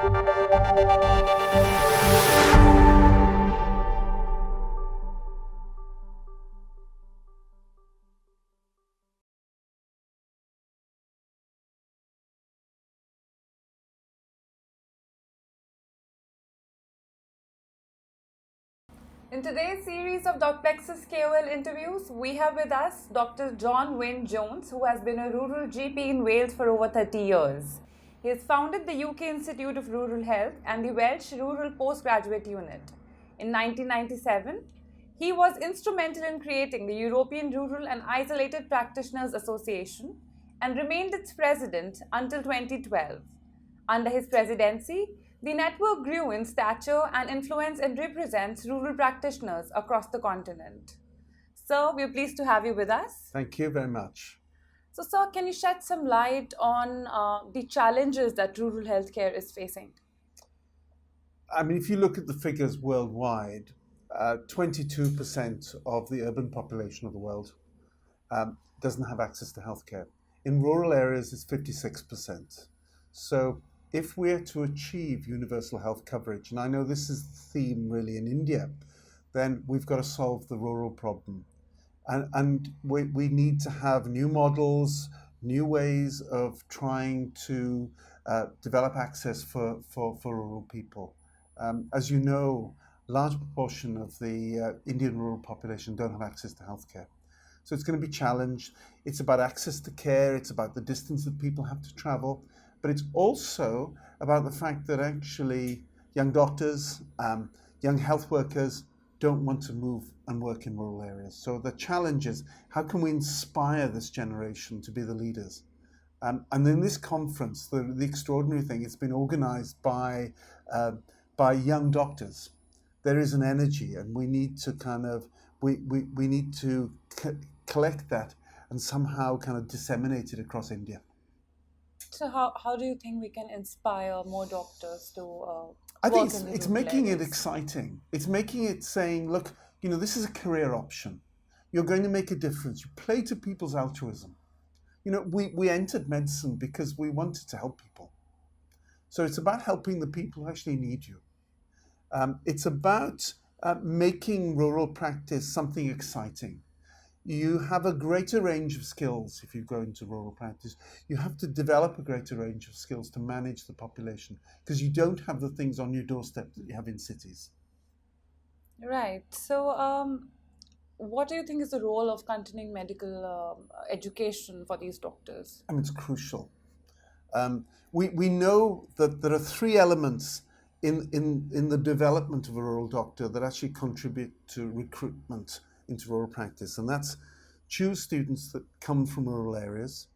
In today's series of Docplexus KOL interviews, we have with us Dr. John Wynn Jones, who has been a rural GP in Wales for over 30 years. He has founded the UK Institute of Rural Health and the Welsh Rural Postgraduate Unit. In 1997, he was instrumental in creating the European Rural and Isolated Practitioners Association and remained its president until 2012. Under his presidency, the network grew in stature and influence and represents rural practitioners across the continent. Sir, we're pleased to have you with us. Thank you very much. So, sir, can you shed some light on the challenges that rural healthcare is facing? I mean, if you look at the figures worldwide, 22% of the urban population of the world doesn't have access to healthcare. In rural areas, it's 56%. So if we're to achieve universal health coverage, and I know this is the theme really in India, then we've got to solve the rural problem. And we need to have new models, new ways of trying to develop access for rural people. As you know, a large proportion of the Indian rural population don't have access to healthcare. So it's going to be challenged. It's about access to care. It's about the distance that people have to travel. But it's also about the fact that actually young doctors, young health workers don't want to move and work in rural areas. So the challenge is, how can we inspire this generation to be the leaders? And in this conference, the extraordinary thing, it's been organized by young doctors. There is an energy, and we need to we need to collect that and somehow kind of disseminate it across India. So how do you think we can inspire more doctors to I think work in the it's rural making it areas? exciting. It's making it saying, look, this is a career option. You're going to make a difference. You play to people's altruism. We entered medicine because we wanted to help people. So it's about helping the people who actually need you. It's about making rural practice something exciting. You have a greater range of skills if you go into rural practice. You have to develop a greater range of skills to manage the population because you don't have the things on your doorstep that you have in cities. Right. So, what do you think is the role of continuing medical education for these doctors? I mean, it's crucial. We know that there are three elements in the development of a rural doctor that actually contribute to recruitment into rural practice, and that's choose students that come from rural areas,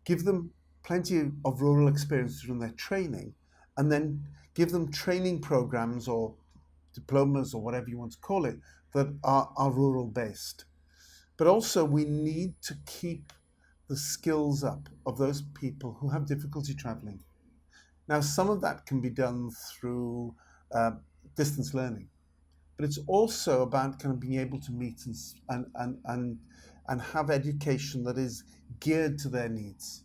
give them plenty of rural experience during their training, and then give them training programs or diplomas or whatever you want to call it that are rural based. But also we need to keep the skills up of those people who have difficulty traveling. Now, some of that can be done through distance learning, but it's also about kind of being able to meet and have education that is geared to their needs.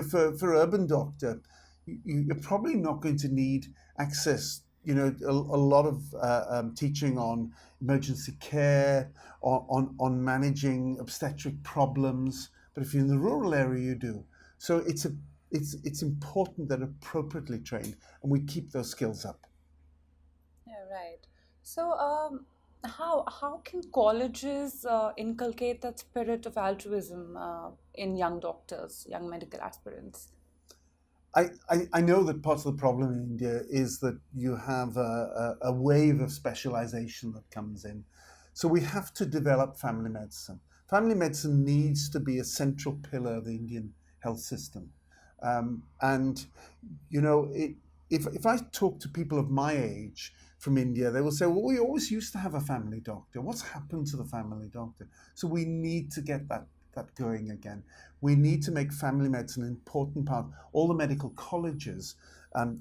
For urban doctor, you're probably not going to need access, a lot of teaching on emergency care, on managing obstetric problems. But if you're in the rural area, you do. So it's important that appropriately trained and we keep those skills up. Yeah, right. So, how can colleges inculcate that spirit of altruism in young doctors, young medical aspirants? I know that part of the problem in India is that you have a wave of specialization that comes in. So we have to develop family medicine. Family medicine needs to be a central pillar of the Indian health system. If I talk to people of my age from India, they will say, well, we always used to have a family doctor. What's happened to the family doctor? So we need to get that going again. We need to make family medicine an important part. All the medical colleges,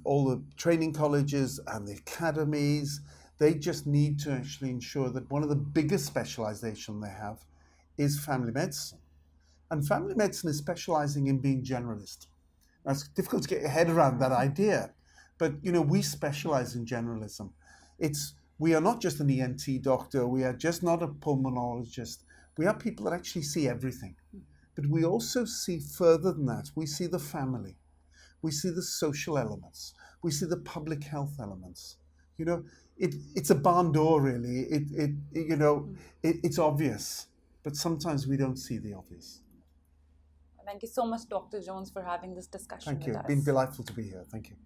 all the training colleges and the academies, they just need to actually ensure that one of the biggest specialization they have is family medicine. And family medicine is specializing in being generalist. Now, it's difficult to get your head around that idea, But, we specialize in generalism. We are not just an ENT doctor. We are just not a pulmonologist. We are people that actually see everything. But we also see further than that. We see the family. We see the social elements. We see the public health elements. It's a barn door, really. It's obvious, but sometimes we don't see the obvious. Thank you so much, Dr. Jones, for having this discussion Thank you. with us. It's been delightful to be here. Thank you.